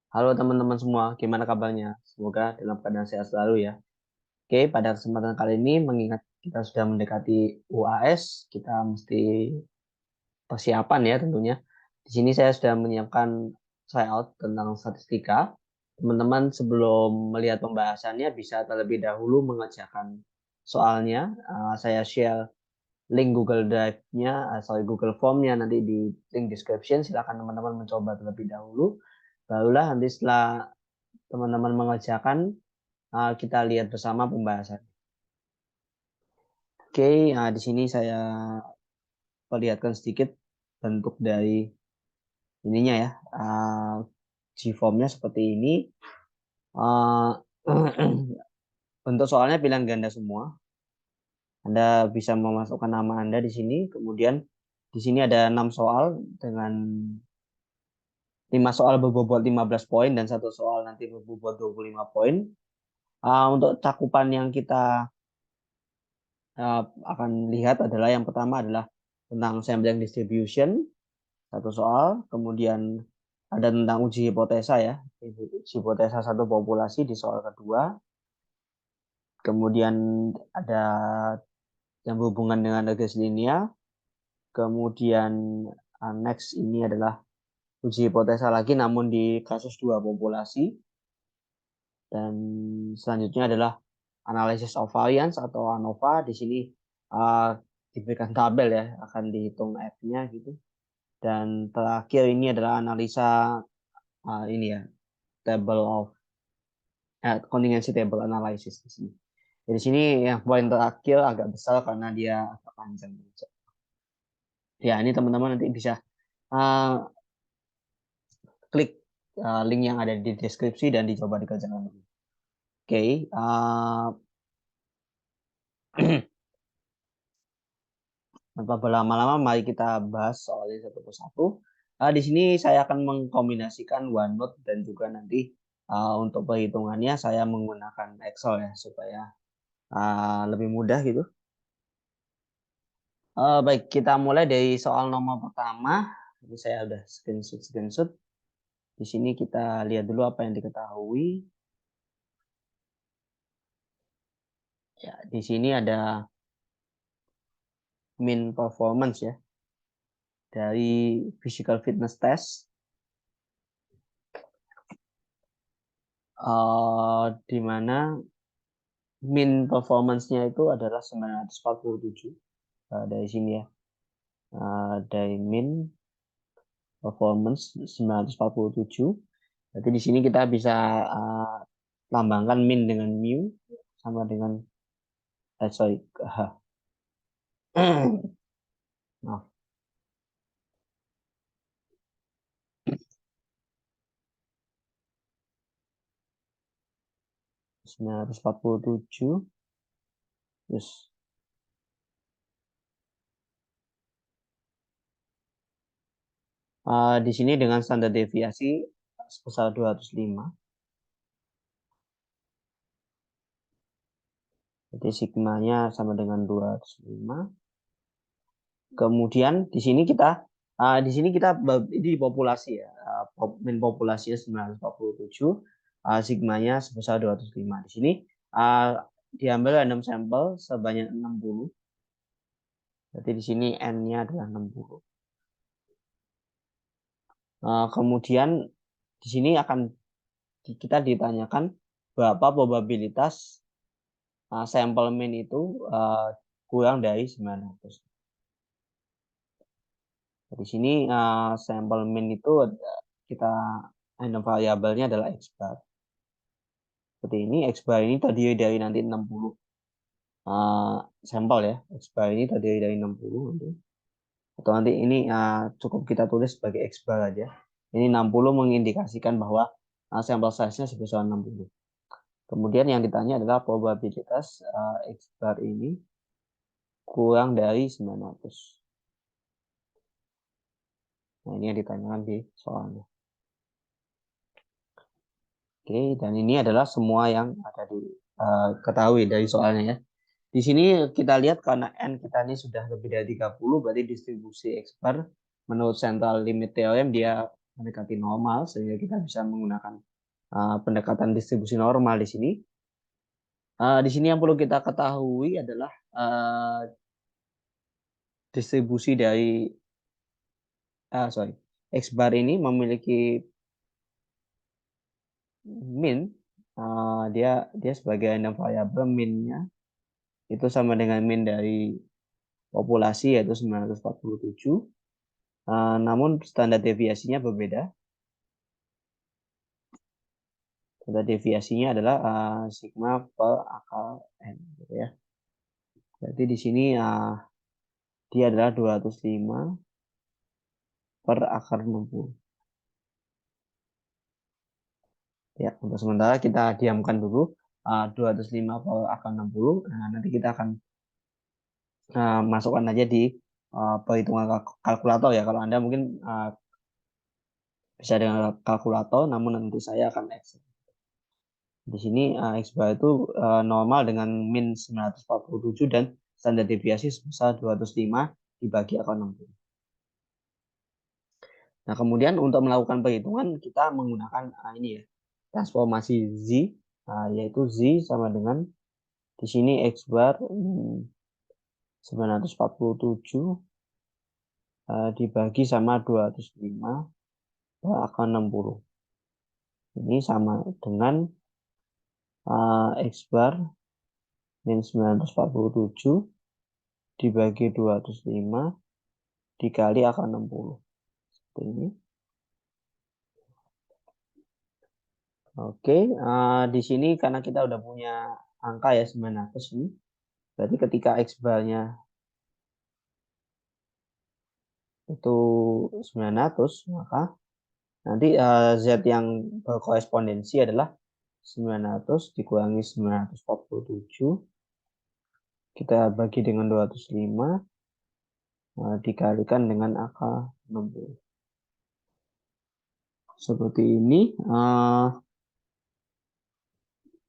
Halo teman-teman semua, gimana kabarnya? Semoga dalam keadaan sehat selalu ya. Oke, pada kesempatan kali ini mengingat kita sudah mendekati UAS, kita mesti persiapan ya tentunya. Di sini saya sudah menyiapkan tryout tentang statistika. Teman-teman sebelum melihat pembahasannya bisa terlebih dahulu mengerjakan soalnya. Saya share link Google Drive-nya, Google Form-nya nanti di link description. Silakan teman-teman mencoba terlebih dahulu. Barulah nanti setelah teman-teman mengerjakan, kita lihat bersama pembahasan. Oke, di sini saya perlihatkan sedikit bentuk dari ininya ya. G-form-nya seperti ini. Uh, Bentuk soalnya pilihan ganda semua. Anda bisa memasukkan nama Anda di sini. Kemudian di sini ada 6 soal dengan 5 soal berbobot 15 poin dan satu soal nanti berbobot 25 poin. Untuk cakupan yang kita akan lihat adalah yang pertama adalah tentang sampling distribution, satu soal, kemudian ada tentang uji hipotesa ya, uji hipotesa satu populasi di soal kedua, kemudian ada yang berhubungan dengan regresi linear, kemudian next ini adalah uji hipotesa lagi namun di kasus dua populasi, dan selanjutnya adalah analysis of variance atau ANOVA. Di sini uh, diberikan tabel ya, akan dihitung F-nya gitu. Dan terakhir ini adalah analisa ini ya, table of contingency table analysis di sini. Di sini yang poin terakhir agak besar karena dia agak panjang. Ya, ini teman-teman nanti bisa uh, klik link yang ada di deskripsi dan dicoba dikerjakan dulu. Oke, tanpa berlama-lama, mari kita bahas soalnya satu persatu. Di sini saya akan mengkombinasikan OneNote dan juga nanti untuk perhitungannya saya menggunakan Excel ya supaya lebih mudah gitu. Baik, kita mulai dari soal nomor pertama. Ini saya udah screenshot. Di sini kita lihat dulu apa yang diketahui. Ya, di sini ada mean performance ya dari physical fitness test. Di mana mean performance-nya itu adalah 947 dari sini ya. Dari mean performance 947. Jadi di sini kita bisa lambangkan min dengan mu sama dengan sorry. Maaf. 947 terus di sini dengan standar deviasi sebesar 205. Jadi sigmanya sama dengan 205. Kemudian di sini kita ini populasi ya. Min populasinya 947, sigmanya sebesar 205. Di sini diambil random sampel sebanyak 60. Jadi di sini N-nya adalah 60. Kemudian di sini akan kita ditanyakan berapa probabilitas sampel min itu kurang dari 900. Di sini sampel min itu kita random variabelnya adalah X bar. Seperti ini, X bar ini terdiri dari nanti 60 sampel ya. X bar ini terdiri dari 60 nanti. Atau nanti ini cukup kita tulis sebagai X bar aja. Ini 60 mengindikasikan bahwa sampel size-nya sebesar 60. Kemudian yang ditanya adalah probabilitas X bar ini kurang dari 900. Nah, ini yang ditanyakan di soalnya. Oke, dan ini adalah semua yang ada di ketahui dari soalnya ya. Di sini kita lihat karena N kita ini sudah lebih dari 30, berarti distribusi X bar menurut central limit theorem dia mendekati normal sehingga kita bisa menggunakan pendekatan distribusi normal di sini. Di sini yang perlu kita ketahui adalah distribusi dari X bar ini memiliki min, dia sebagai random variable minnya itu sama dengan min dari populasi yaitu 947. Namun standar deviasinya berbeda. Standar deviasinya adalah sigma per akar n, gitu ya. Berarti di sini dia adalah 205 per akar 60. Ya, untuk sementara kita diamkan dulu 205 per akar 60. Nah, nanti kita akan masukkan aja di perhitungan kalkulator ya. Kalau Anda mungkin bisa dengan kalkulator, namun nanti saya akan Excel. Di sini X bar itu normal dengan min 947 dan standar deviasi sebesar 205 dibagi akar 60. Nah, kemudian untuk melakukan perhitungan kita menggunakan ini ya, transformasi Z, yaitu Z sama dengan di sini X bar 947 dibagi sama 205 akar 60. Ini sama dengan X bar min 947 dibagi 205 dikali akar 60. Seperti ini. Oke, di sini karena kita udah punya angka ya 900 ini. Berarti ketika X barnya itu 900, maka nanti Z yang berkorespondensi adalah 900 dikurangi 947. Kita bagi dengan 205 dikalikan dengan akar 60. Seperti ini.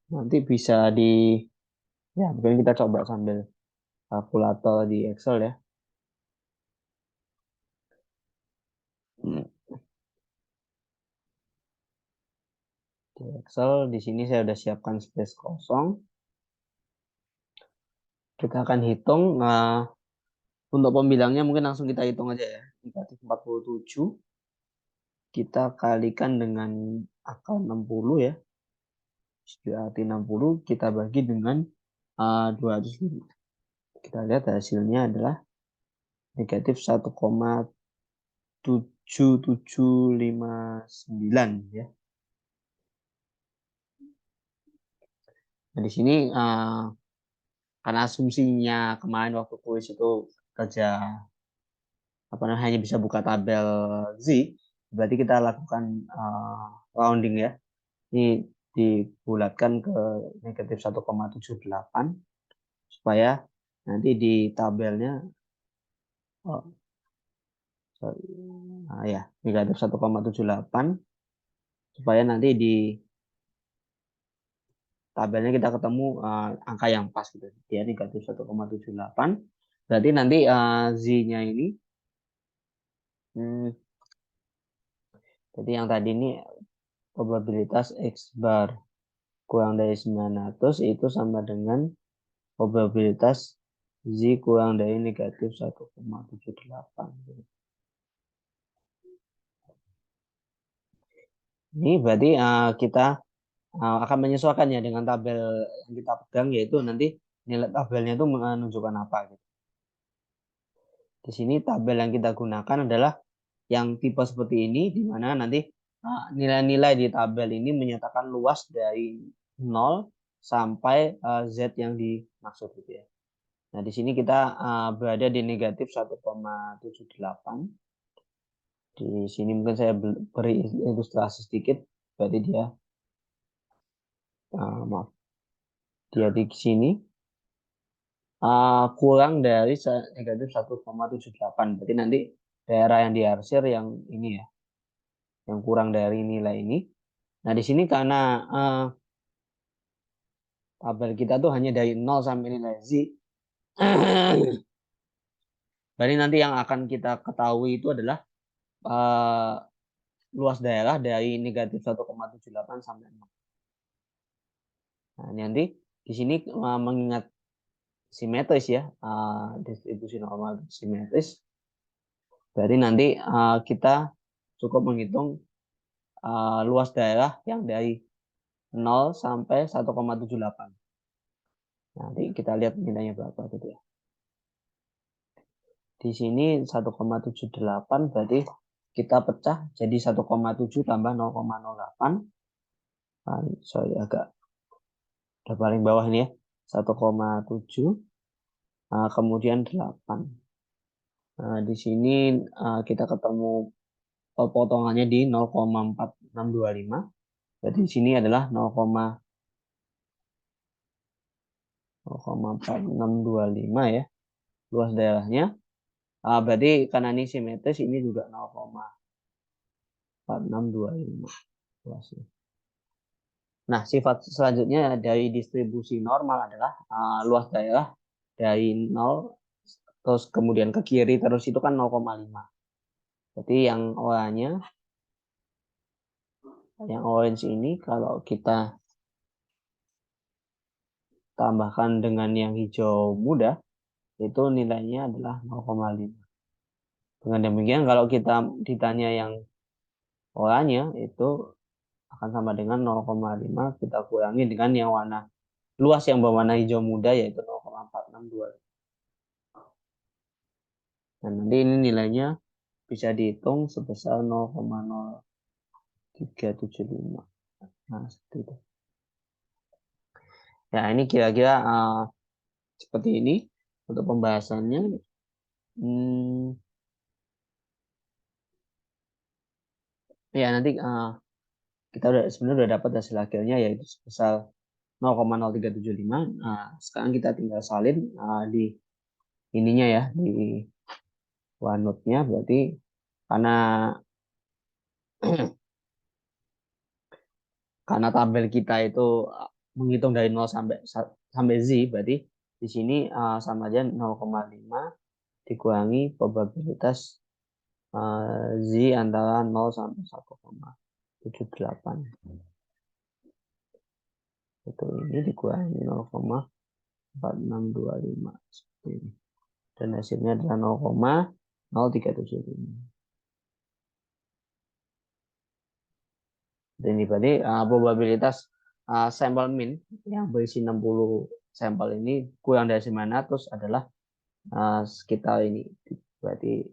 Nanti bisa ya mungkin kita coba sambil kalkulator di Excel ya. Di Excel di sini saya sudah siapkan space kosong. Kita akan hitung untuk pembilangnya mungkin langsung kita hitung aja ya. Negatif 47 kita kalikan dengan akar 60 ya. Berarti 60 kita bagi dengan 205. Kita lihat hasilnya adalah negatif 1,7759 ya. Nah, di sini karena asumsinya kemarin waktu kuis itu kerja hanya bisa buka tabel Z, berarti kita lakukan rounding ya. Ini dibulatkan ke negatif 1,78 supaya nanti di tabelnya negatif 1,78 supaya nanti di tabelnya kita ketemu angka yang pas gitu. Dia negatif 1,78. Berarti nanti Z-nya ini jadi yang tadi ini probabilitas X bar kurang dari 900 itu sama dengan probabilitas Z kurang dari negatif 1,78. Ini berarti kita akan menyesuaikan ya dengan tabel yang kita pegang, yaitu nanti nilai tabelnya itu menunjukkan apa gitu. Di sini tabel yang kita gunakan adalah yang tipe seperti ini, di mana nanti nilai-nilai di tabel ini menyatakan luas dari 0 sampai Z yang dimaksud gitu ya. Nah, di sini kita berada di negatif 1,78. Di sini mungkin saya beri ilustrasi sedikit, berarti dia dia di sini kurang dari negatif 1,78. Berarti nanti daerah yang diarsir yang ini ya, yang kurang dari nilai ini. Nah, di sini karena tabel kita tuh hanya dari 0 sampai nilai Z. Berarti nanti yang akan kita ketahui itu adalah luas daerah dari negatif 1,78 sampai 0. Nah, nanti di sini mengingat simetris ya, distribusi normal simetris. Berarti nanti kita cukup menghitung luas daerah yang dari 0 sampai 1,78. Nanti kita lihat nilainya berapa gitu ya. Di sini 1,78 berarti kita pecah jadi 1,7 tambah 0,08. Sorry agak udah paling bawah ini ya. 1,7 kemudian 8. Nah, di sini kita ketemu potongannya di 0,4625. Jadi di sini adalah 0,4625 ya luas daerahnya. Berarti karena ini simetris ini juga 0,4625 luasnya. Nah, sifat selanjutnya dari distribusi normal adalah luas daerah dari 0 terus kemudian ke kiri terus itu kan 0,5. Jadi yang orange ini kalau kita tambahkan dengan yang hijau muda itu nilainya adalah 0,5. Dengan demikian kalau kita ditanya yang oranye itu akan sama dengan 0,5 kita kurangi dengan yang warna luas yang berwarna hijau muda yaitu 0,462. Dan nanti ini nilainya bisa dihitung sebesar 0,0375. Nah, seperti itu. Ya, ini kira-kira seperti ini untuk pembahasannya. Ya, nanti kita sebenarnya udah dapat hasil akhirnya yaitu sebesar 0,0375. Nah, sekarang kita tinggal salin di ininya ya, di OneNote-nya berarti karena karena tabel kita itu menghitung dari 0 sampai Z, berarti di sini sama aja 0,5 dikurangi probabilitas Z antara 0 sampai 1,78. Itu ini dikurangi 0,4625 seperti ini. Dan hasilnya adalah 0,0375. Ini berarti probabilitas sampel min yang berisi 60 sampel ini kurang dari 900 adalah sekitar ini berarti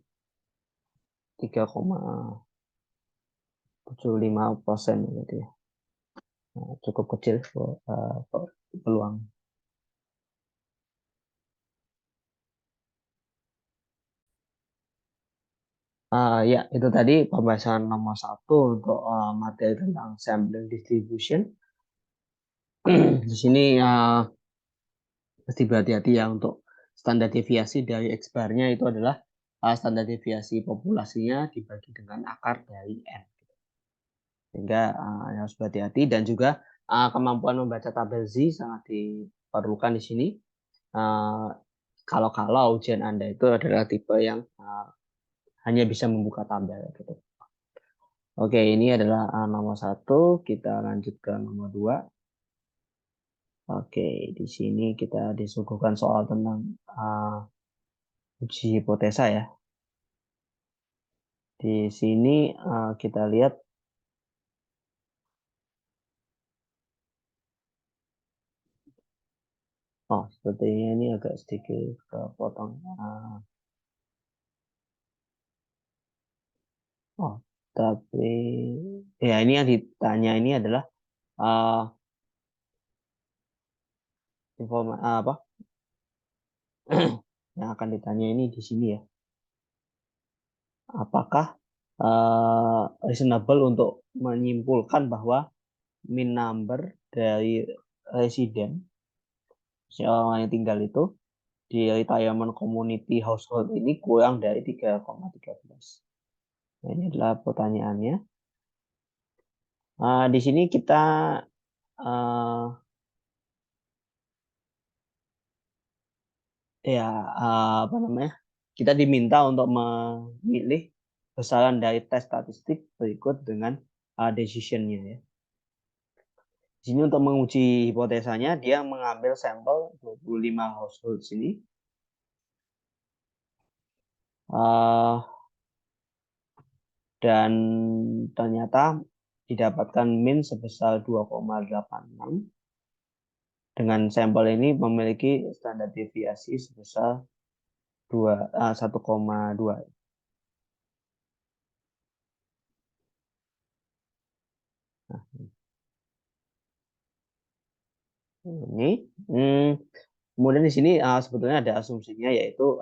3,75% gitu ya. Cukup kecil peluang. Ya, itu tadi pembahasan nomor 1 untuk materi tentang sampling distribution. Di sini mesti berhati-hati ya untuk standar deviasi dari X-bar-nya itu adalah standar deviasi populasinya dibagi dengan akar dari N. Sehingga harus berhati-hati dan juga kemampuan membaca tabel Z sangat diperlukan di sini. Kalau ujian Anda itu adalah tipe yang hanya bisa membuka tabel gitu. Oke, ini adalah nomor 1. Kita lanjut ke nomor 2. Oke, di sini kita disuguhkan soal tentang uji hipotesa ya. Di sini kita lihat sepertinya ini agak sedikit kepotong. Tapi ya ini yang ditanya ini adalah informasi apa yang akan ditanya ini di sini ya. Apakah reasonable untuk menyimpulkan bahwa mean number dari residen orang yang tinggal itu di retirement community household ini kurang dari 3,13. Nah, ini adalah pertanyaannya. Di sini kita apa namanya? Kita diminta untuk memilih besaran dari tes statistik berikut dengan decision-nya ya. Di sini untuk menguji hipotesanya, dia mengambil sampel 25 household sini. Dan ternyata didapatkan min sebesar 2,86. Dengan sampel ini memiliki standar deviasi sebesar 1,2. Nah, ini. Kemudian di sini sebetulnya ada asumsinya, yaitu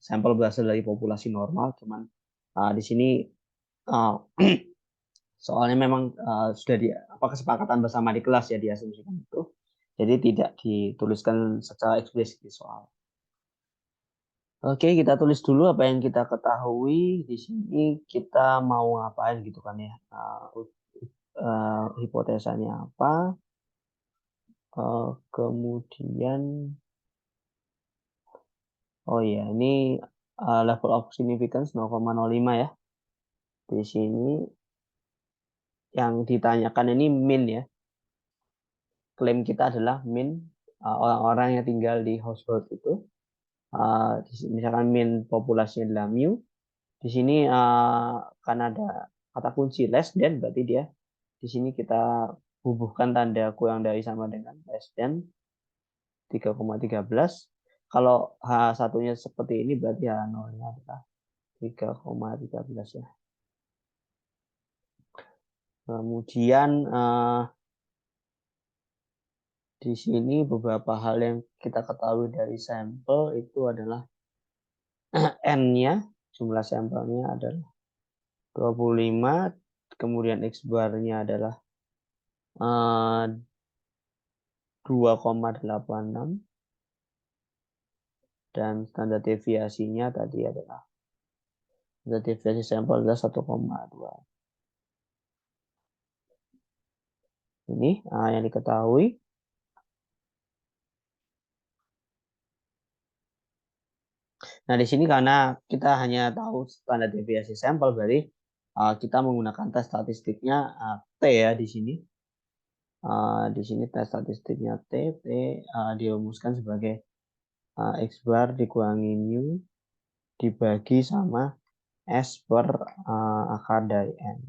sampel berasal dari populasi normal, cuman di sini soalnya memang sudah kesepakatan bersama di kelas ya diasumsikan itu, jadi tidak dituliskan secara eksplisit di soal. Oke, kita tulis dulu apa yang kita ketahui. Di sini kita mau ngapain gitu kan ya. Hipotesanya apa. Kemudian, oh ya, ini level of significance 0,05 ya. Di sini yang ditanyakan ini min ya. Klaim kita adalah min orang-orang yang tinggal di household itu. Misalkan min populasinya adalah mu. Di sini karena ada kata kunci less than, berarti dia di sini kita bubuhkan tanda kurang dari sama dengan less than 3,13. Kalau H1-nya seperti ini, berarti H0-nya adalah 3,13 ya. Kemudian di sini beberapa hal yang kita ketahui dari sampel itu adalah N-nya, jumlah sampelnya adalah 25, kemudian X bar-nya adalah 2,86, dan standar deviasinya tadi adalah standar deviasi sampel adalah 1,2. Ini yang diketahui. Nah, di sini karena kita hanya tahu standar deviasi sampel, berarti kita menggunakan tes statistiknya T ya di sini. Di sini tes statistiknya T dirumuskan sebagai X bar dikurangi mu dibagi sama S per akar dari N.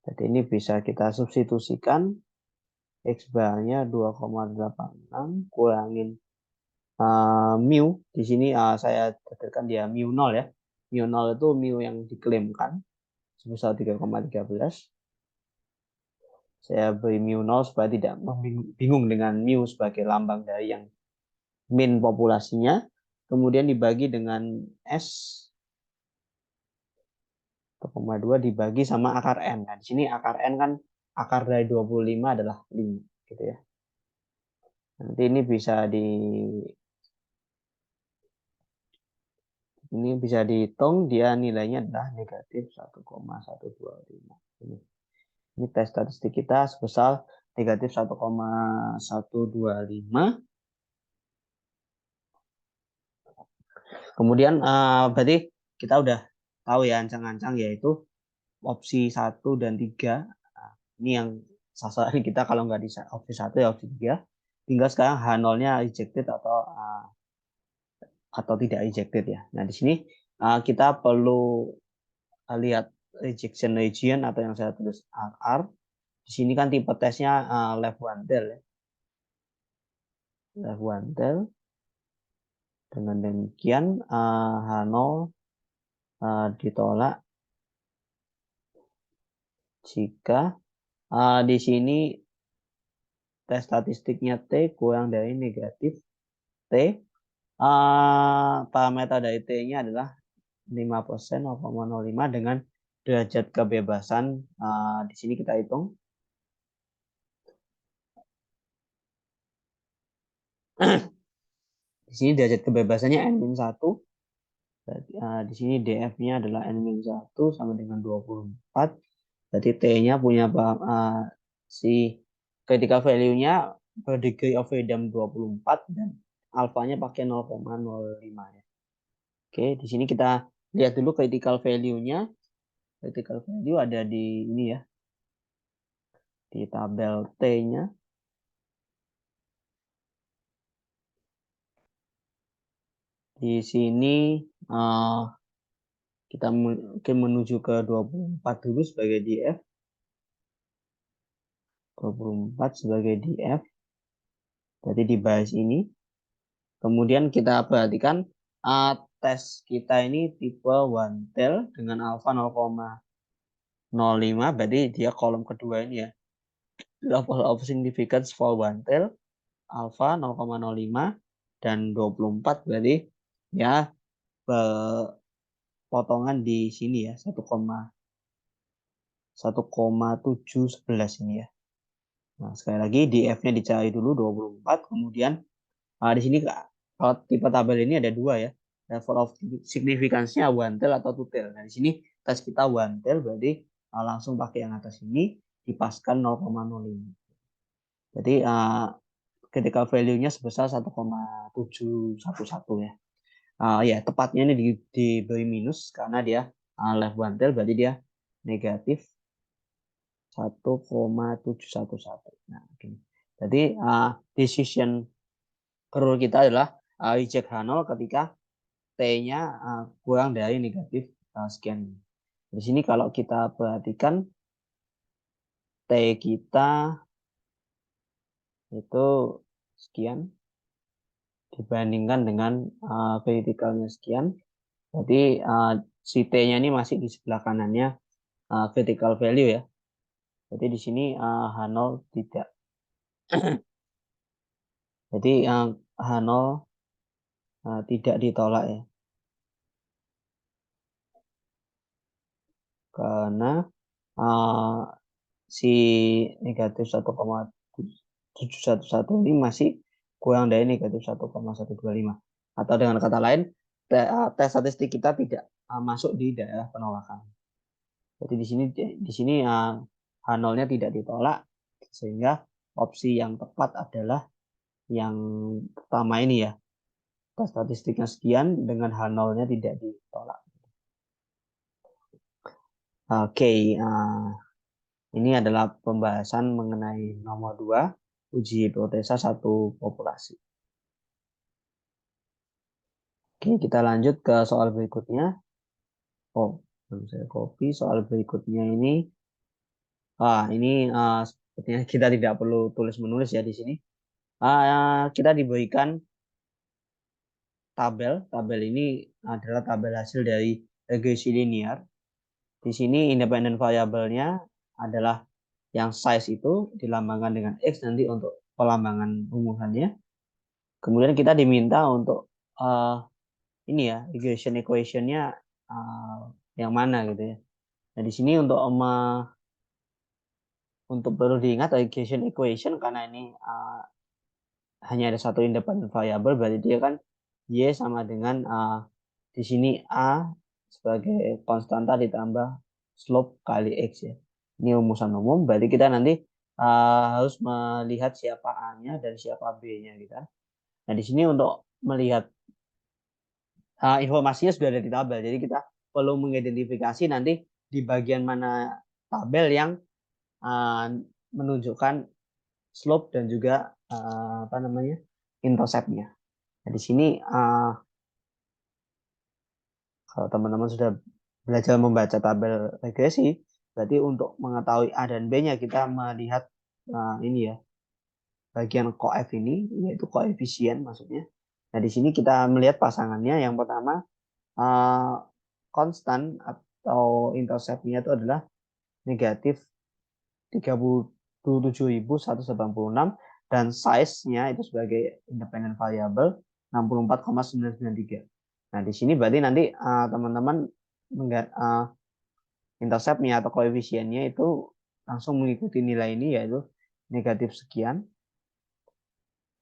Jadi ini bisa kita substitusikan. X bar-nya 2,86 kurangin mu. Di sini saya tekankan dia mu 0 ya. Mu 0 itu mu yang diklaimkan sebesar 3,13. Saya beri mu 0 supaya tidak bingung dengan mu sebagai lambang dari yang min populasinya. Kemudian dibagi dengan S 1,2 dibagi sama akar N. Nah, di sini akar N kan akar dari 25 adalah 5 gitu ya. Nanti ini bisa dihitung, dia nilainya adalah negatif 1,125. Ini tes statistik kita sebesar negatif 1,125. Kemudian berarti kita udah tahu ya ancang-ancang, yaitu opsi 1 dan 3. Ini yang sasaran kita kalau nggak di opsi 1 ya opsi 3. Tinggal sekarang H0-nya rejected atau tidak rejected ya. Nah, di sini kita perlu lihat rejection region atau yang saya tulis R. Di sini kan tipe tesnya left wandel ya. Left wandel. Dengan demikian H0 ditolak jika di sini tes statistiknya T kurang dari negatif T. Parameter dari T-nya adalah 5%, 0,05 dengan derajat kebebasan. Di sini kita hitung. Di sini derajat kebebasannya N-1. Di sini DF-nya adalah N-1 sama dengan 24. Jadi T-nya punya si critical value-nya per degree of freedom 24 dan alfanya pakai 0,05 ya. Oke, di sini kita lihat dulu critical value-nya. Critical value ada di ini ya, di tabel T-nya. Di sini kita mungkin menuju ke 24 dulu sebagai DF. 24 sebagai DF. Jadi di baris ini. Kemudian kita perhatikan tes kita ini tipe one tail dengan alpha 0,05. Berarti dia kolom kedua ini ya. Level of significance for one tail alpha 0,05 dan 24 berarti ya potongan di sini ya 1,711 ini ya. Nah, sekali lagi di F-nya dicari dulu 24, kemudian di sini kalau tipe tabel ini ada dua ya. Level of significance-nya one tail atau two tail. Nah, di sini tes kita one tail berarti langsung pakai yang atas ini dipaskan 0,05. Jadi critical value-nya sebesar 1,711 ya. Ya, tepatnya ini diberi minus karena dia left one tail berarti dia negatif 1,711. Nah, gini. Jadi decision rule kita adalah reject H0 ketika T-nya kurang dari negatif sekian. Di sini kalau kita perhatikan T kita itu sekian dibandingkan dengan vertikalnya sekian. Jadi si T-nya ini masih di sebelah kanannya critical value ya. Jadi di sini H0 tidak. Jadi H0 tidak ditolak ya. Karena si negatif 1,711 ini masih kurang dari negatif 1,125. Atau dengan kata lain, tes statistik kita tidak masuk di daerah penolakan. Jadi di sini H0-nya tidak ditolak, sehingga opsi yang tepat adalah yang pertama ini ya. Tes statistiknya sekian dengan H0-nya tidak ditolak. Oke, ini adalah pembahasan mengenai nomor 2, uji hipotesa satu populasi. Oke, kita lanjut ke soal berikutnya. Oh, belum saya copy. Soal berikutnya ini. Ini sepertinya kita tidak perlu tulis-menulis ya di sini. Kita diberikan tabel. Tabel ini adalah tabel hasil dari regresi linear. Di sini independent variabelnya adalah yang size itu dilambangkan dengan X nanti untuk pelambangan rumusannya. Kemudian kita diminta untuk ini ya, regression equation-nya yang mana gitu ya. Nah, di sini untuk perlu diingat regression equation karena ini hanya ada satu independent variable berarti dia kan Y sama dengan di sini A sebagai konstanta ditambah slope kali X ya. Ini rumusan umum, berarti kita nanti harus melihat siapa A-nya dan siapa B-nya gitu. Nah, di sini untuk melihat informasinya sudah ada di tabel, jadi kita perlu mengidentifikasi nanti di bagian mana tabel yang menunjukkan slope dan juga interceptnya. Nah, di sini kalau teman-teman sudah belajar membaca tabel regresi, berarti untuk mengetahui A dan B-nya kita melihat ini ya, bagian koef ini, yaitu koefisien maksudnya. Nah, di sini kita melihat pasangannya. Yang pertama, konstan atau interceptnya itu adalah negatif 37.186 dan size-nya itu sebagai independent variable 64,993. Nah, di sini berarti nanti teman-teman interceptnya atau koefisiennya itu langsung mengikuti nilai ini, yaitu negatif sekian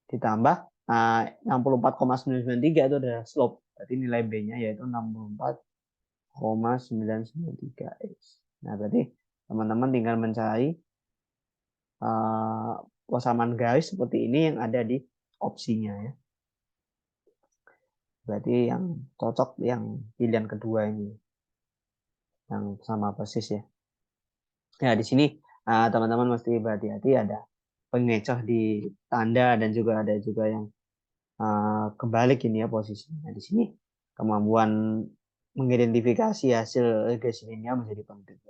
ditambah 64,993 itu adalah slope. Berarti nilai B-nya yaitu 64,993X. Nah, berarti teman-teman tinggal mencari persamaan garis seperti ini yang ada di opsinya ya. Berarti yang cocok yang pilihan kedua ini, yang sama persis ya. Ya, di sini teman-teman mesti berhati-hati, ada pengecoh di tanda dan juga ada juga yang kebalik ini ya posisinya. Di sini kemampuan mengidentifikasi hasil regresinya menjadi penting.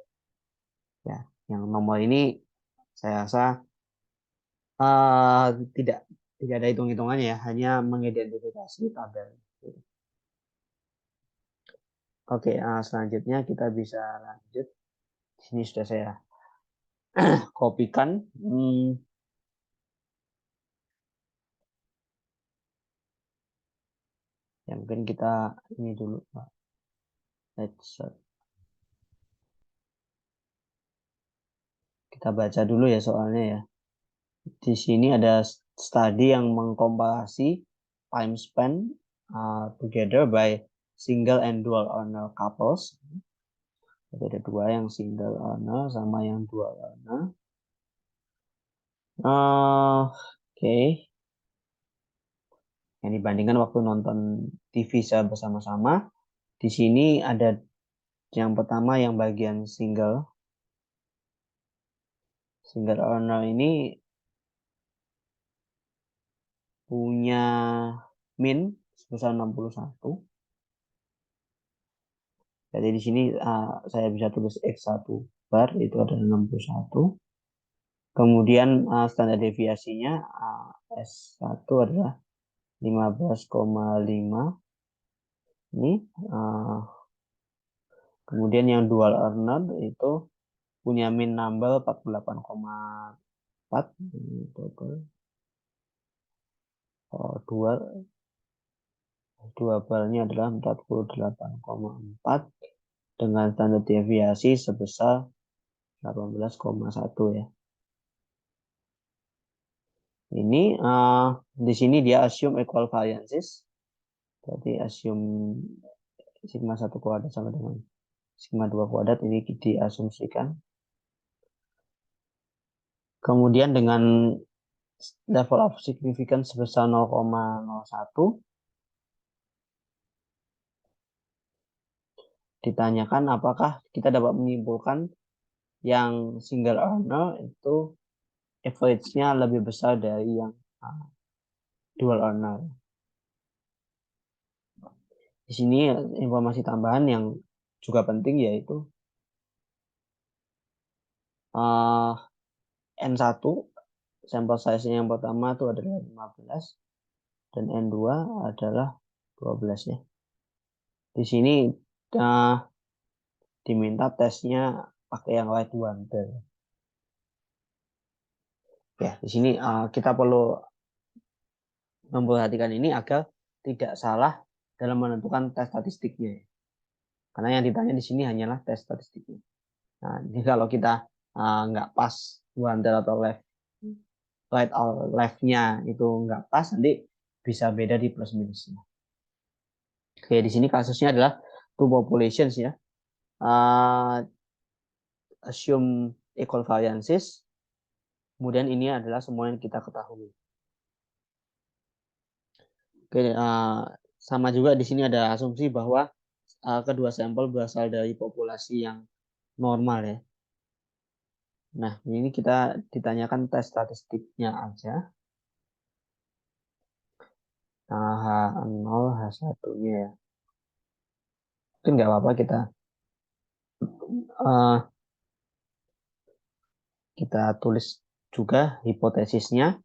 Ya, yang nomor ini saya rasa tidak tidak ada hitung-hitungannya ya, hanya mengidentifikasi tabel. Oke, selanjutnya kita bisa lanjut. Di sini sudah saya kopikan. Ya, mungkin kita ini dulu, Pak. Kita baca dulu ya soalnya ya. Di sini ada studi yang mengkomparasi time spent together by single and dual owner couples. Jadi ada dua, yang single owner sama yang dual owner. Oke. Yang dibandingkan waktu nonton TV bersama-sama. Di sini ada yang pertama yang bagian single. Single owner ini punya min sebesar 61. Jadi di sini saya bisa tulis X1 bar itu adalah 61. Kemudian standar deviasinya S1 adalah 15,5. Ini kemudian yang dual earner itu punya min number 48,4. Ini total. Dua barnya adalah 48,4 dengan standar deviasi sebesar 18,1 ya. Ini di sini dia assume equal variances. Berarti assume sigma 1 kuadrat sama dengan sigma 2 kuadrat ini diasumsikan. Kemudian dengan level of significance sebesar 0,01 ditanyakan apakah kita dapat menyimpulkan yang single owner itu average-nya lebih besar dari yang dual owner. Di sini informasi tambahan yang juga penting yaitu N1 sampel size-nya yang pertama itu adalah 15 dan N2 adalah 12 ya. Di sini diminta tesnya pakai yang light wonder. Ya, di sini kita perlu memperhatikan ini agar tidak salah dalam menentukan tes statistiknya. Karena yang ditanya di sini hanyalah tes statistiknya. Nah, jadi kalau kita nggak pas wonder atau right or left-nya itu nggak pas, nanti bisa beda di plus minusnya. Oke, di sini kasusnya adalah two populations ya. Assume equal variances. Kemudian ini adalah semua yang kita ketahui. Oke, sama juga di sini ada asumsi bahwa kedua sampel berasal dari populasi yang normal ya. Nah, ini kita ditanyakan tes statistiknya aja. H0, H1-nya ya. Mungkin nggak apa-apa kita tulis juga hipotesisnya.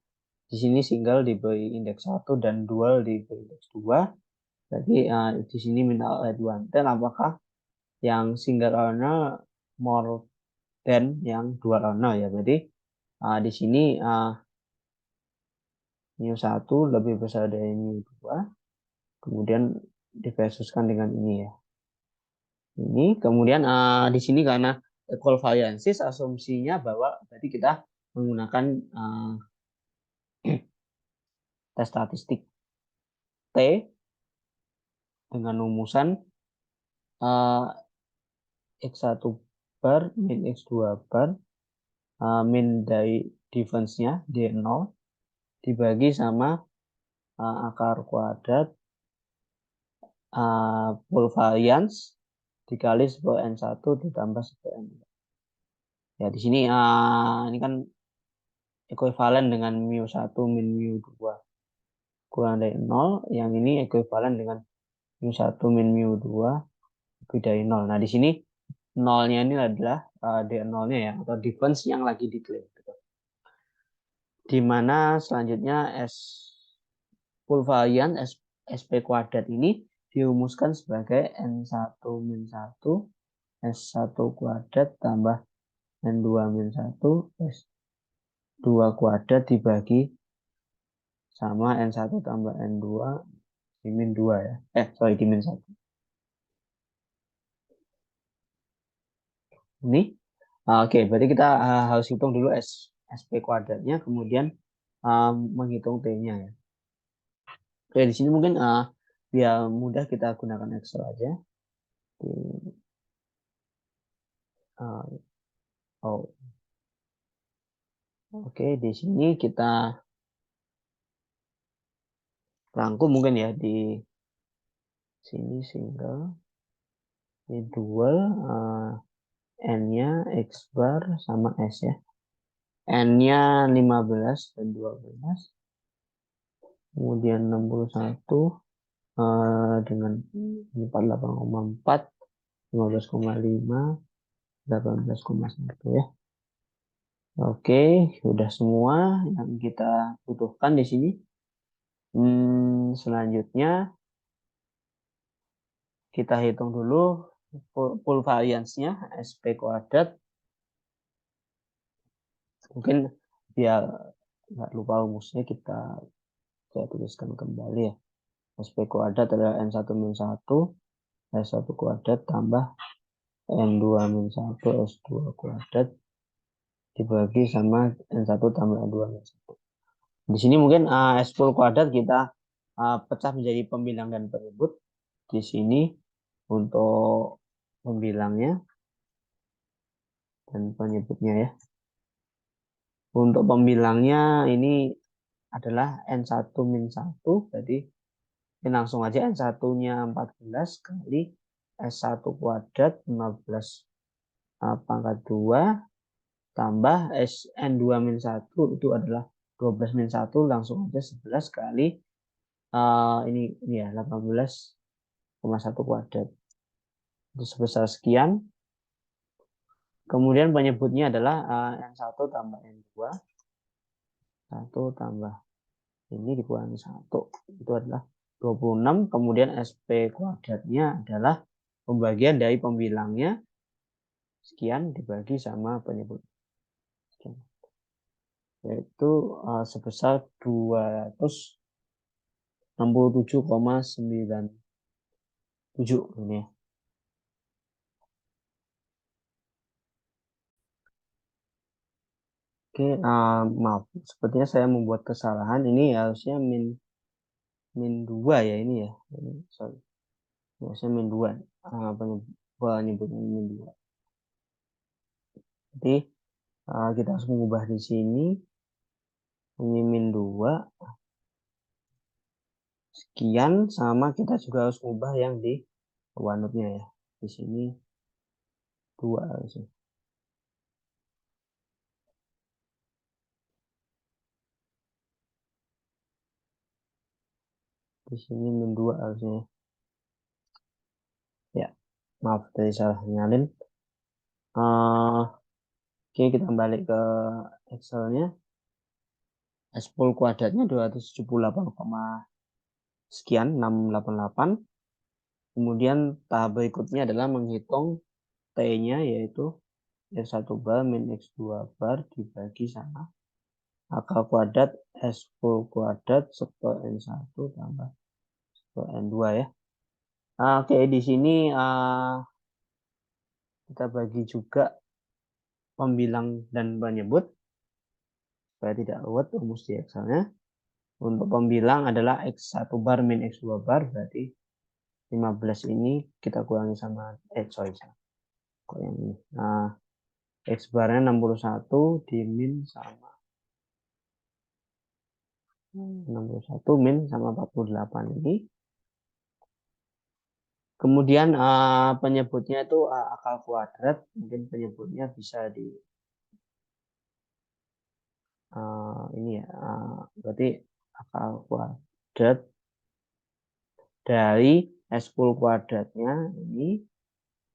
Di sini single diberi indeks 1 dan dual diberi indeks 2. Jadi di sini minta light one. Dan apakah yang single owner more than yang dual owner ya. Berarti di sini mu 1 lebih besar dari mu 2. Kemudian diversuskan dengan ini ya. Ini kemudian di sini karena equal variances asumsinya bahwa berarti kita menggunakan tes statistik T dengan rumusan X1 bar min X2 bar min dari difference-nya D0 dibagi sama akar kuadrat full variance dikali 10 N1 ditambah 10 N2. Ya, di sini ini kan ekuivalen dengan mu1 min mu2 kurang dari 0. Yang ini ekuivalen dengan mu1 min mu2 lebih dari 0. Nah, di sini nolnya ini adalah D0-nya ya, atau difference yang lagi diklaim. Gitu. Di mana selanjutnya full variance SP kuadrat ini dirumuskan sebagai N1 min 1 S1 kuadrat tambah N2 min 1 S2 kuadrat dibagi sama N1 tambah N2 di min 2 ya. Di min 1. Ini. Oke, berarti kita harus hitung dulu SP kuadratnya, kemudian menghitung T-nya ya. Oke, di sini mungkin biar mudah kita gunakan Excel aja. Oke, di sini kita rangkum mungkin ya, di sini single, ini dual, N-nya X bar sama S ya. N-nya 15 dan 12. Kemudian 61 dengan 48,4, 15,5, 18,1 ya. Oke, sudah semua yang kita butuhkan di sini. Selanjutnya kita hitung dulu full variance-nya SP kuadrat. Mungkin biar nggak lupa rumusnya saya tuliskan kembali ya. SP kuadrat adalah N1 min 1 S1 kuadrat tambah N2 min 1 S2 kuadrat dibagi sama N1 tambah N2 min 1. Di sini mungkin S full kuadrat kita pecah menjadi pembilang dan penyebut. Di sini untuk pembilangnya dan penyebutnya ya. Untuk pembilangnya ini adalah N1 min 1, jadi ini langsung aja N1-nya 14 kali S1 kuadrat 15 pangkat 2 tambah N2 min 1 itu adalah 12 min 1, langsung aja 11 kali ini ya 18,1 kuadrat. Itu sebesar sekian. Kemudian penyebutnya adalah N1 tambah N2. 1 tambah ini dikurangi 1. Itu adalah 26. Kemudian SP kuadratnya adalah pembagian dari pembilangnya. Sekian dibagi sama penyebut. Sekian. Yaitu sebesar 267,97 ini ya. Oke, maaf, sepertinya saya membuat kesalahan. Ini harusnya min 2 ya ini ya. Sorry. Harusnya min 2. Penyebutnya min 2. Jadi kita harus mengubah di sini. Ini min 2. Sekian, sama kita juga harus mengubah yang di OneNote-nya ya. Di sini 2 harusnya. Di sini min 2 harusnya. Ya, maaf tadi salah nyalin. Oke, kita balik ke Excel-nya. S full kuadratnya 278, sekian 688. Kemudian tahap berikutnya adalah menghitung T-nya, yaitu X1 bar min X2 bar dibagi sama akar kuadrat S full kuadrat sektor N1 tambah sektor N2 ya. Oke, di sini kita bagi juga pembilang dan penyebut supaya tidak ruwet rumus di Excel-nya. Untuk pembilang adalah X1 bar min X2 bar, berarti 15 ini kita kurangi sama kok yang ini. Nah, X barnya 61 di min sama 61 min sama 48 ini. Kemudian penyebutnya itu akal kuadrat, mungkin penyebutnya bisa di ini ya, berarti akal kuadrat dari S10 kuadratnya ini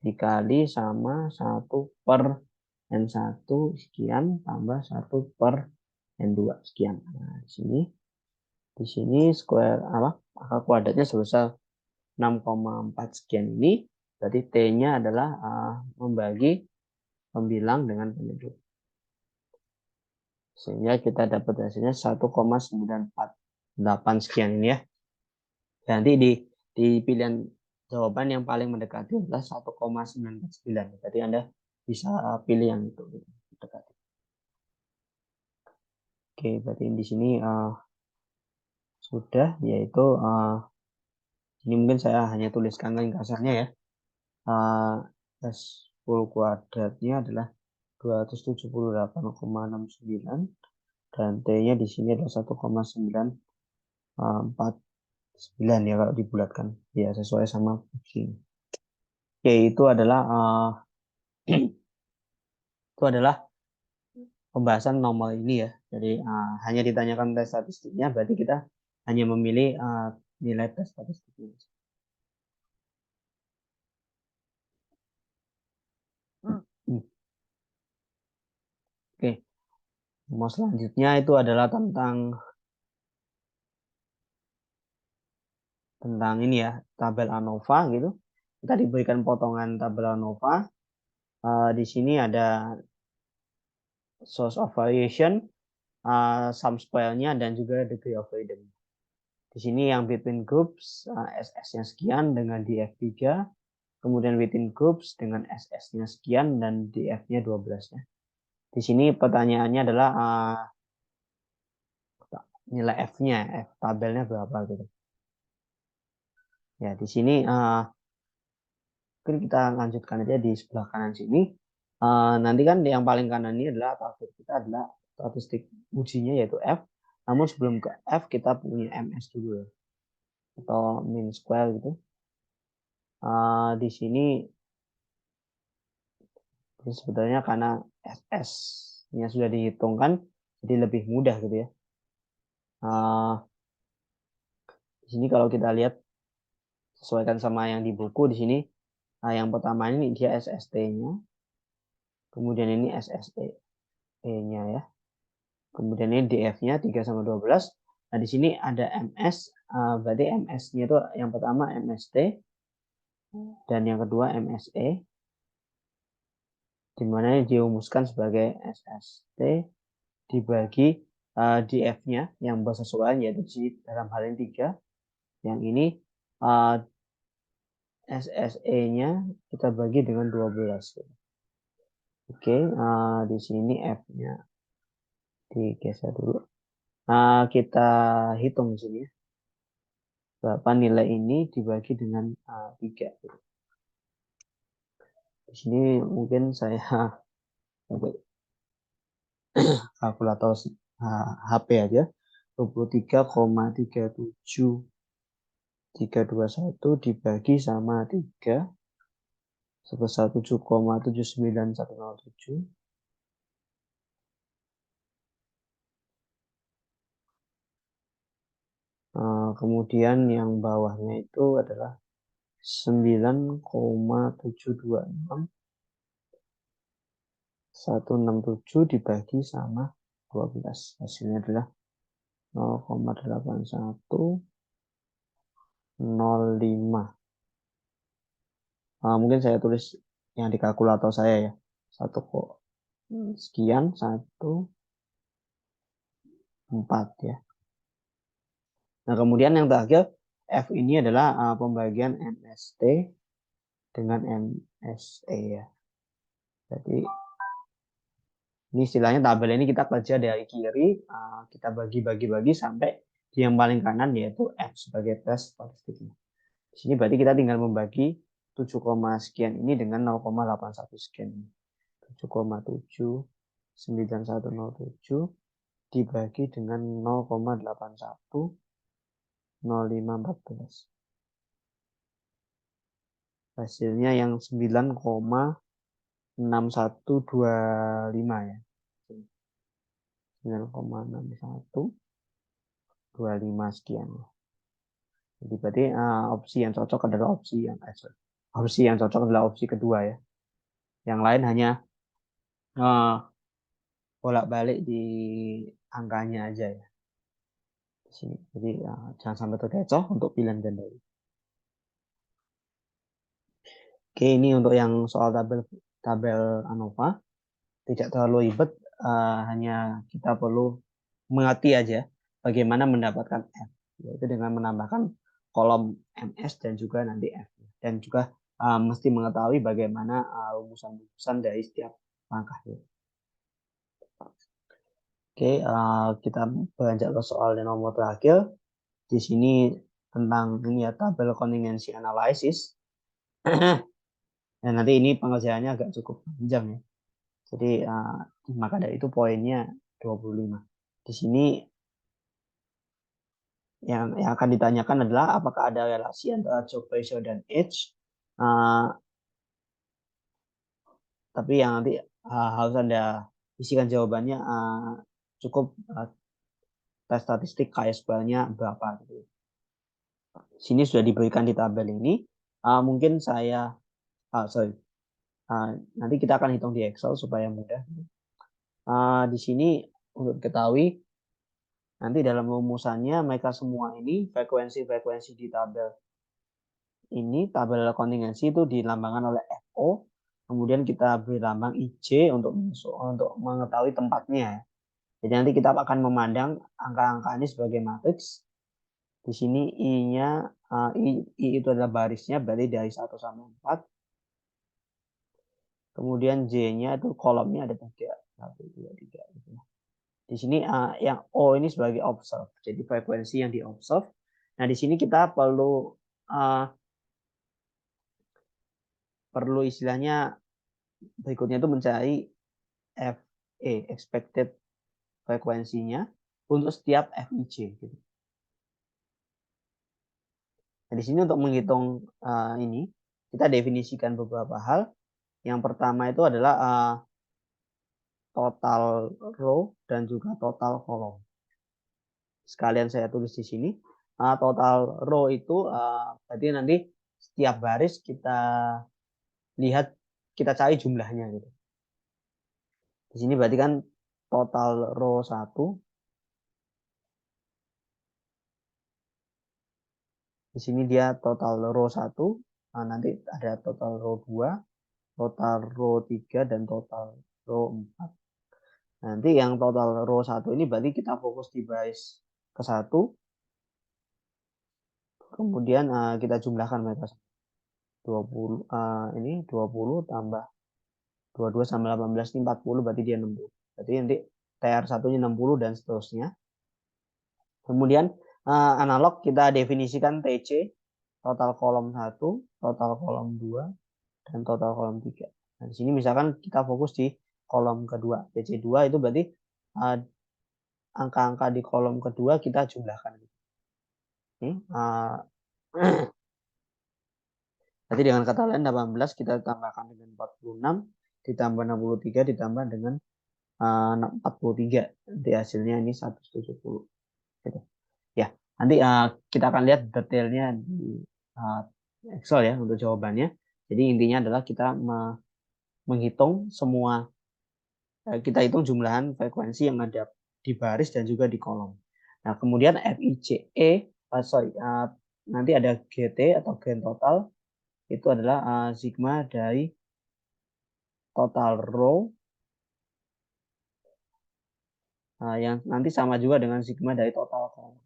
dikali sama 1/N1 sekian tambah 1/N2 sekian. Nah, di sini square akar kuadratnya sebesar 6,4 sekian ini, berarti T-nya adalah membagi pembilang dengan penyebut. Sehingga kita dapat hasilnya 1,948 sekian ini ya. Nanti di pilihan jawaban yang paling mendekati adalah 1,949. Berarti Anda bisa pilih yang itu mendekati. Oke, berarti di sini sudah, yaitu ini mungkin saya hanya tuliskan ringkasannya ya. S10 kuadratnya adalah 278,69 dan T-nya di sini adalah 1,949 ya kalau dibulatkan. Ya, sesuai sama fungsi. Oke, itu adalah pembahasan nomor ini ya. Jadi hanya ditanyakan tes statistiknya, berarti kita hanya memilih nilai tes statistiknya. Oke, nomor selanjutnya itu adalah tentang ini ya, tabel ANOVA gitu. Kita diberikan potongan tabel ANOVA. Di sini ada source of variation, sum square-nya, dan juga degree of freedom. Di sini yang between groups, SS-nya sekian dengan DF3, kemudian within groups dengan SS-nya sekian dan DF-nya 12 ya. Di sini pertanyaannya adalah nilai F-nya, F tabelnya berapa gitu. Ya, di sini mungkin kita lanjutkan aja di sebelah kanan sini. Nanti kan yang paling kanan ini adalah target kita adalah statistik ujinya yaitu F. Namun sebelum ke F kita punya MS dulu ya, atau mean square gitu. Di sini sebetulnya karena SS-nya sudah dihitungkan, jadi lebih mudah gitu ya. Di sini kalau kita lihat sesuaikan sama yang di buku di sini, yang pertama ini dia SST-nya, kemudian ini SSE-nya ya, kemudian ini DF-nya 3/12. Nah di sini ada MS, berarti MS-nya itu yang pertama MST dan yang kedua MSE, di mana dirumuskan sebagai SST dibagi DF-nya yang bersesuaian yaitu dalam hal ini 3. Yang ini SSE-nya kita bagi dengan 12. Oke, di sini F-nya digeser dulu. Kita hitung di sini. Berapa nilai ini dibagi dengan 3. Di sini mungkin saya pakai kalkulator HP aja. 23,37321 dibagi sama 3 sebesar 7,79107. Kemudian yang bawahnya itu adalah 9,726 dibagi sama 12. Hasilnya adalah 0,8105. Mungkin saya tulis yang di kalkulator saya ya. 1 sekian 1,4 ya. Nah, kemudian yang terakhir F ini adalah pembagian MST dengan MSE ya. Jadi ini istilahnya tabel ini kita kerja dari kiri, kita bagi sampai di yang paling kanan yaitu F sebagai tes statistiknya. Di sini berarti kita tinggal membagi 7, sekian ini dengan 0,81 sekian. 7,79107 dibagi dengan 0,810514. Hasilnya yang 9,6125 ya. 9,6125 sekian. Jadi berarti opsi yang cocok adalah opsi yang cocok adalah opsi kedua ya. Yang lain hanya bolak-balik di angkanya aja ya. Di sini. Jadi jangan sampai terkecoh untuk pilihan ganda. Oke, ini untuk yang soal tabel ANOVA tidak terlalu ribet, hanya kita perlu mengerti aja bagaimana mendapatkan F, yaitu dengan menambahkan kolom MS dan juga nanti F, dan juga mesti mengetahui bagaimana rumusan-rumusan dari setiap langkah. Oke, kita beranjak ke soal yang nomor terakhir. Di sini tentang ini ya, tabel contingency analysis. Dan nanti ini pengerjaannya agak cukup panjang ya. Jadi maka dari itu poinnya 25. Di sini yang akan ditanyakan adalah apakah ada relasi antara job ratio dan age. Tapi yang nanti harus Anda isikan jawabannya cukup tes statistik Chi-square-nya berapa gitu. Sini sudah diberikan di tabel ini. Mungkin saya nanti kita akan hitung di Excel supaya mudah. Di sini untuk diketahui nanti dalam rumusannya mereka semua ini frekuensi di tabel ini, tabel kontingensi itu dilambangkan oleh FO. Kemudian kita beri lambang IJ untuk mengetahui tempatnya. Jadi nanti kita akan memandang angka-angka ini sebagai matriks. Di sini I-nya I itu adalah barisnya, berarti dari 1 sampai 4. Kemudian J-nya itu kolomnya ada 3. 1, 2, 3. Gitu. Di sini yang O ini sebagai observe. Jadi frekuensi yang di-observe. Nah, di sini kita perlu istilahnya berikutnya itu mencari FE, expected frekuensinya untuk setiap FIJ. Gitu. Nah, di sini untuk menghitung ini, kita definisikan beberapa hal. Yang pertama itu adalah total row dan juga total column. Sekalian saya tulis di sini. Total row itu berarti nanti setiap baris kita lihat, kita cari jumlahnya gitu. Di sini berarti kan total row 1. Di sini dia total row 1. Nanti ada total row 2, total row 3, dan total row 4. Nanti yang total row 1 ini berarti kita fokus di baris ke 1. Kemudian kita jumlahkan mereka. 20 ini 20 tambah 22 sama 18 ini 40, berarti dia 60. Berarti nanti TR1-nya 60 dan seterusnya. Kemudian analog kita definisikan TC, total kolom 1, total kolom 2, dan total kolom 3. Nah, di sini misalkan kita fokus di kolom kedua. TC2 itu berarti angka-angka di kolom kedua kita jumlahkan. Ini, Berarti dengan kata lain 18 kita tambahkan dengan 46, ditambah 63, ditambah dengan 43. Nanti hasilnya ini 170. Gitu. Ya, nanti kita akan lihat detailnya di Excel ya untuk jawabannya. Jadi intinya adalah kita menghitung semua, kita hitung jumlahan frekuensi yang ada di baris dan juga di kolom. Nah, kemudian FIJE, nanti ada GT atau gain total, itu adalah sigma dari total row yang nanti sama juga dengan sigma dari total kolom.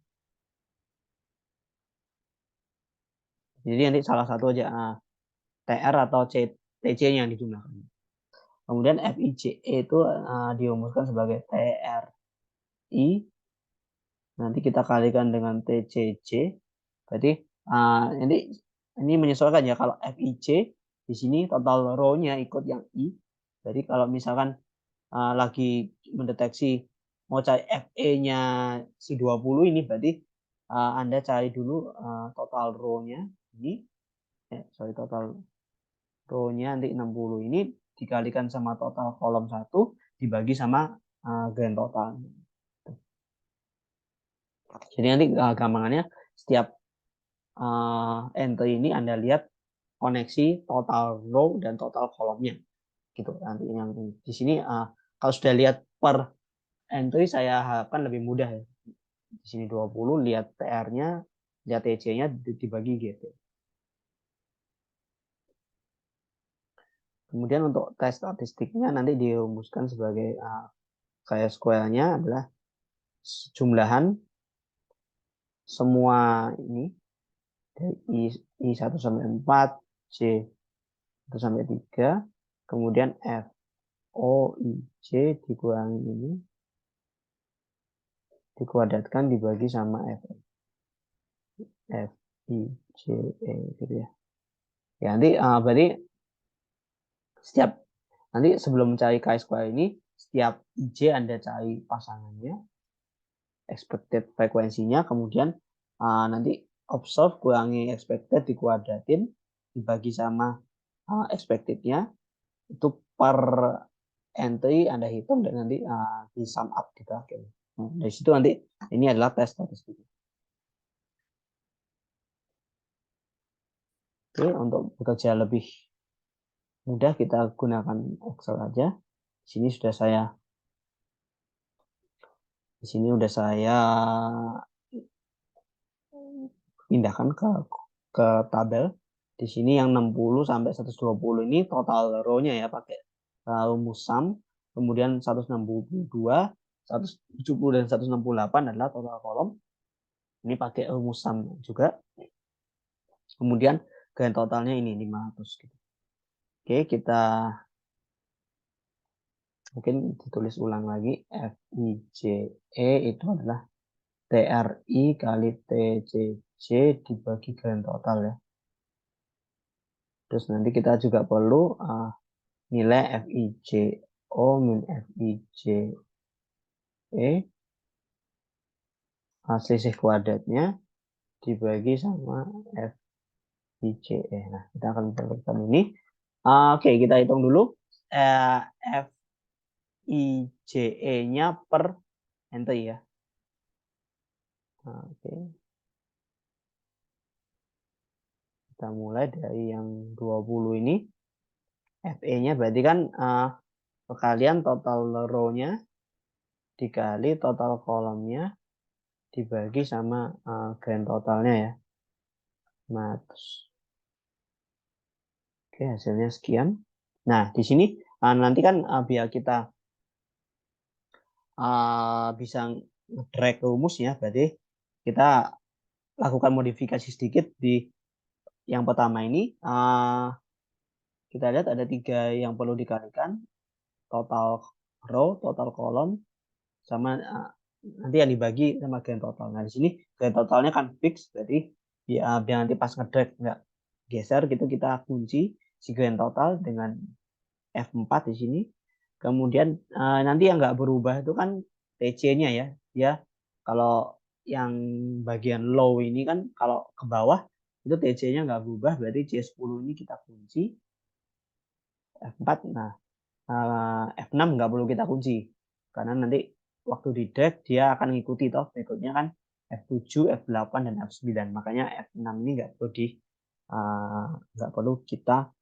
Jadi nanti salah satu aja TR atau TC-nya yang dijumlahkan. Kemudian FIJE itu dirumuskan sebagai TRI. Nanti kita kalikan dengan TCJ. Berarti ini menyesuaikan ya, kalau FIJ di sini total row-nya ikut yang I. Jadi kalau misalkan lagi mendeteksi mau cari FE-nya si 20 ini, berarti Anda cari dulu total row-nya ini. Total row-nya nanti 60 ini dikalikan sama total kolom 1 dibagi sama grand total. Jadi nanti gampangannya setiap entry ini Anda lihat koneksi total row dan total kolomnya. Gitu. Nanti yang di sini kalau sudah lihat per entry saya harapkan lebih mudah ya. Di sini 20, lihat TR-nya, lihat TC-nya dibagi gitu. Kemudian untuk tes statistiknya nanti dirumuskan sebagai chi-square-nya adalah jumlahan semua ini dari I1 sampai 4, C1 sampai 3, kemudian F, O, I, J dikurangi ini, dikuadratkan dibagi sama F, F, I, J, E gitu ya. Ya nanti berarti setiap nanti sebelum mencari chi-square ini, setiap IJ Anda cari pasangannya, expected frekuensinya, kemudian nanti observe kurangi expected dikuadratin dibagi sama expectednya, itu per entry Anda hitung dan nanti di sum up gitu. Dari situ nanti ini adalah tes statistik. Oke, untuk bekerja lebih mudah kita gunakan Excel aja. Di sini udah saya pindahkan ke tabel. Di sini yang 60 sampai 120 ini total row-nya ya, pakai rumus sum. Kemudian 162, 170 dan 168 adalah total kolom. Ini pakai rumus sum juga. Kemudian grand totalnya ini 500 gitu. Oke, kita mungkin ditulis ulang lagi. FIJE itu adalah TRI kali TCJ dibagi grand total ya. Terus nanti kita juga perlu nilai FIJO min FIJE selisih kuadratnya dibagi sama FIJE. Nah, kita akan perlukan ini. Oke, kita hitung dulu FIJE-nya per entry ya. Oke. Kita mulai dari yang 20 ini. FE-nya berarti kan perkalian total row-nya dikali total kolomnya dibagi sama grand totalnya ya. Nah, oke, hasilnya sekian. Nah, di sini nanti kan biar kita bisa drag rumus ya, berarti kita lakukan modifikasi sedikit di yang pertama ini. Kita lihat ada 3 yang perlu dikalikan, total row, total kolom, sama nanti yang dibagi sama grand total. Nah, di sini grand totalnya kan fix, berarti biar nanti pas ngedrag nggak geser gitu, kita kunci si grand total dengan F4 di sini. Kemudian nanti yang nggak berubah itu kan TC-nya ya. Ya, kalau yang bagian low ini kan kalau ke bawah itu TC-nya nggak berubah, berarti C10 ini kita kunci. F4, nah F6 nggak perlu kita kunci karena nanti waktu di drag dia akan mengikuti toh berikutnya kan F7, F8 dan F9, makanya F6 ini nggak perlu kita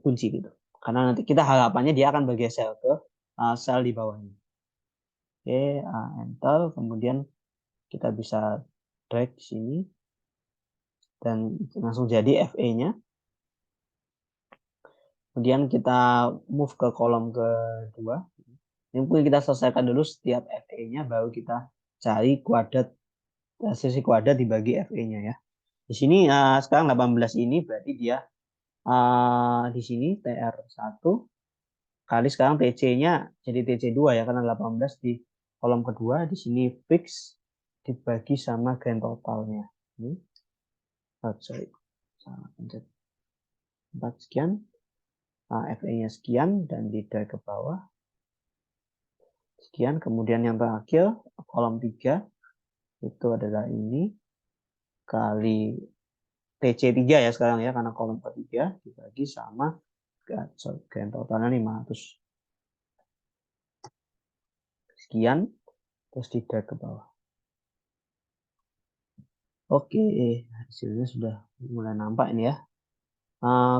kunci gitu karena nanti kita harapannya dia akan bergeser ke sel di bawahnya. Oke, enter, kemudian kita bisa drag di sini dan langsung jadi FE-nya. Kemudian kita move ke kolom kedua. Ini mungkin kita selesaikan dulu setiap FE-nya, baru kita cari kuadrat, sisi kuadrat dibagi FE-nya ya. Di sini sekarang 18 ini berarti dia di sini TR1 kali sekarang TC-nya jadi TC2 ya, karena 18 di kolom kedua, di sini fix dibagi sama grand totalnya. Ini, sorry, salah pencet. 4 sekian. FE-nya sekian dan di drag ke bawah sekian. Kemudian yang terakhir kolom 3 itu adalah ini kali TC3 ya sekarang ya, karena kolom ketiga dibagi sama grand totalnya 500 sekian, terus di drag ke bawah. Oke, hasilnya sudah mulai nampak ini ya.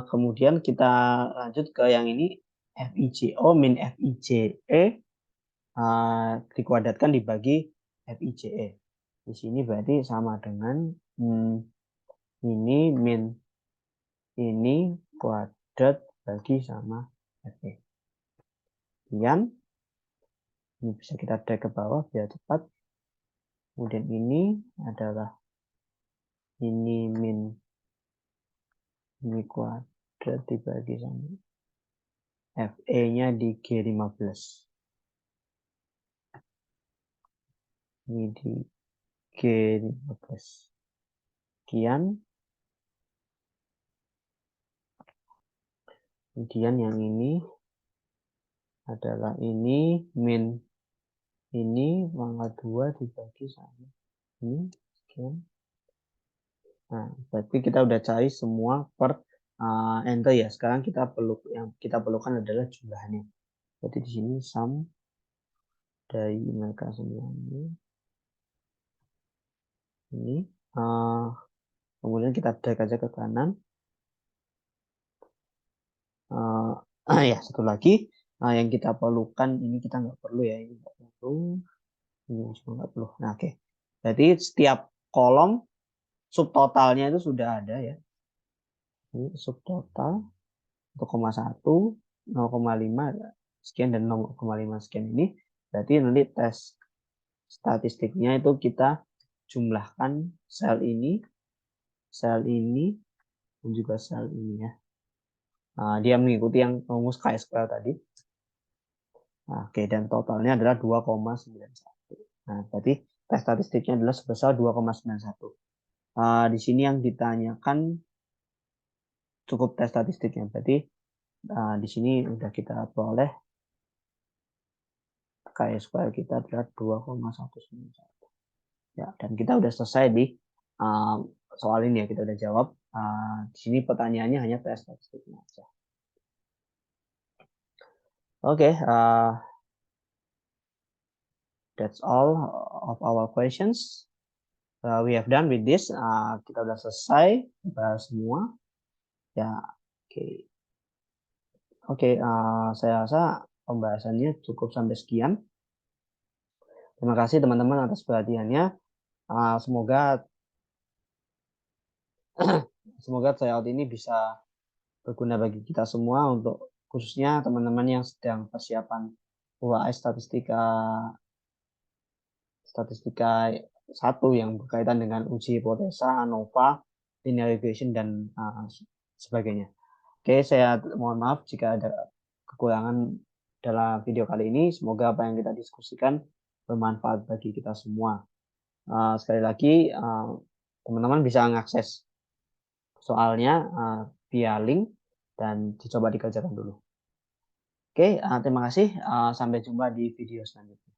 Kemudian kita lanjut ke yang ini, FIJO min FIJE dikuadratkan dibagi FIJE. Di sini berarti sama dengan ini min ini kuadrat bagi sama FE. Kemudian ini bisa kita drag ke bawah biar cepat. Kemudian ini adalah ini min ini kuadrat dibagi sama FE-nya di G15. Ini di G15. Sekian. Kemudian yang ini adalah ini min ini pangkat 2 dibagi sama ini. Sekian. Nah, berarti kita udah cari semua per enter ya. Sekarang yang kita perlukan adalah jumlahnya. Berarti di sini sum dari mereka semua ini. Kemudian kita drag aja ke kanan. Ya, satu lagi yang kita perlukan ini kita nggak perlu ya, ini nggak perlu, ini juga nggak perlu. Nah, oke. Jadi setiap kolom subtotalnya itu sudah ada ya. Ini subtotal 1,1, 0,5 sekian dan 0,5 sekian ini. Berarti nanti tes statistiknya itu kita jumlahkan sel ini, dan juga sel ini ya. Dia mengikuti yang rumus chi-square tadi. Oke, dan totalnya adalah 2,91. Nah, berarti tes statistiknya adalah sebesar 2,91. Di sini yang ditanyakan cukup tes statistiknya. Berarti di sini udah kita peroleh chi-square kita adalah 2,191. Ya, dan kita udah selesai di soal ini ya, kita udah jawab. Di sini pertanyaannya hanya tes statistiknya aja. Oke, that's all of our questions. We have done with this. Kita udah selesai bahas semua. Ya, oke. Oke, saya rasa pembahasannya cukup sampai sekian. Terima kasih teman-teman atas perhatiannya. Semoga tryout ini bisa berguna bagi kita semua, untuk khususnya teman-teman yang sedang persiapan UAS statistika 1 yang berkaitan dengan uji hipotesa, ANOVA, linear regression, dan sebagainya. Oke, saya mohon maaf jika ada kekurangan dalam video kali ini. Semoga apa yang kita diskusikan bermanfaat bagi kita semua. Sekali lagi, teman-teman bisa mengakses soalnya via link dan dicoba dikerjakan dulu. Oke, terima kasih. Sampai jumpa di video selanjutnya.